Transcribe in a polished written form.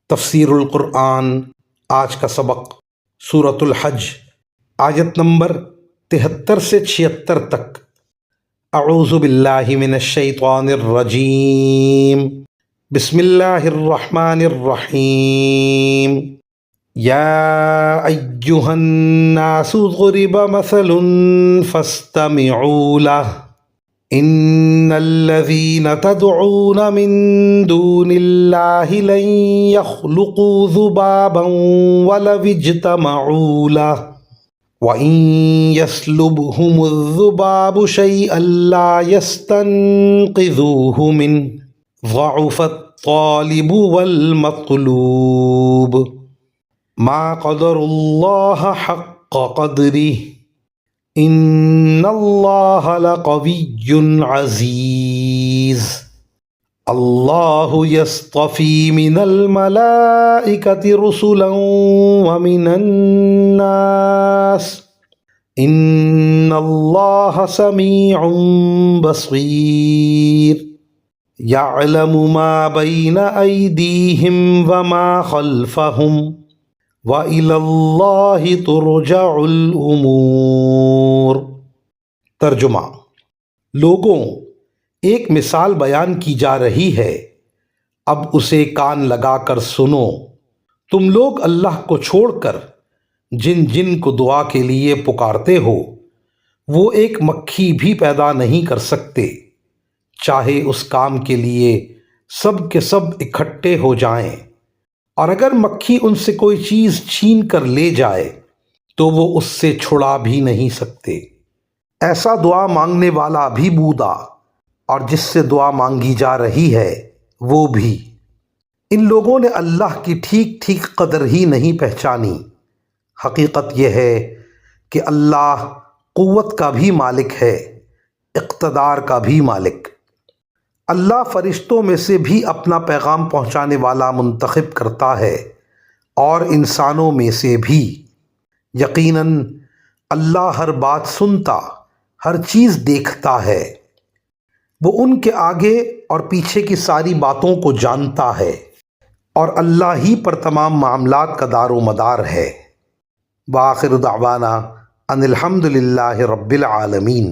تفسیر القرآن آج کا سبق سورۃ الحج آیت نمبر 73 سے 76 تک۔ اعوذ باللہ من الشیطان الرجیم، بسم اللہ الرحمن الرحیم۔ یا ایہا الناس ضرب مثل فاستمعوا لہ ان الذین تدعون من دون اللہ لن يخلقوا ذبابا ولو اجتمعوا لہ وَإِن يَسْلُبْهُمُ الذُّبَابُ شَيْئًا لَا يَسْتَنقِذُوهُ مِنْهُ ضَعُفَ الطَّالِبُ وَالْمَطْلُوبُ مَا قَدَرُوا اللَّهَ حَقَّ قَدْرِهِ إِنَّ اللَّهَ لَقَوِيٌّ عَزِيزٌ۔ اللہ یصطفی من الملائکۃ رسلا ومن الناس ان اللہ سمیع بصیر۔ یعلم ما بین ایدیہم وما خلفہم وإلی اللہ ترجع الامور۔ ترجمہ: لوگوں، ایک مثال بیان کی جا رہی ہے، اب اسے کان لگا کر سنو۔ تم لوگ اللہ کو چھوڑ کر جن جن کو دعا کے لیے پکارتے ہو، وہ ایک مکھی بھی پیدا نہیں کر سکتے، چاہے اس کام کے لیے سب کے سب اکٹھے ہو جائیں، اور اگر مکھی ان سے کوئی چیز چھین کر لے جائے تو وہ اس سے چھڑا بھی نہیں سکتے۔ ایسا دعا مانگنے والا بھی بودا، اور جس سے دعا مانگی جا رہی ہے وہ بھی۔ ان لوگوں نے اللہ کی ٹھیک ٹھیک قدر ہی نہیں پہچانی۔ حقیقت یہ ہے کہ اللہ قوت کا بھی مالک ہے، اقتدار کا بھی مالک۔ اللہ فرشتوں میں سے بھی اپنا پیغام پہنچانے والا منتخب کرتا ہے، اور انسانوں میں سے بھی۔ یقیناً اللہ ہر بات سنتا، ہر چیز دیکھتا ہے۔ وہ ان کے آگے اور پیچھے کی ساری باتوں کو جانتا ہے، اور اللہ ہی پر تمام معاملات کا دار و مدار ہے۔ وآخر دعوانا ان الحمد للہ رب العالمین۔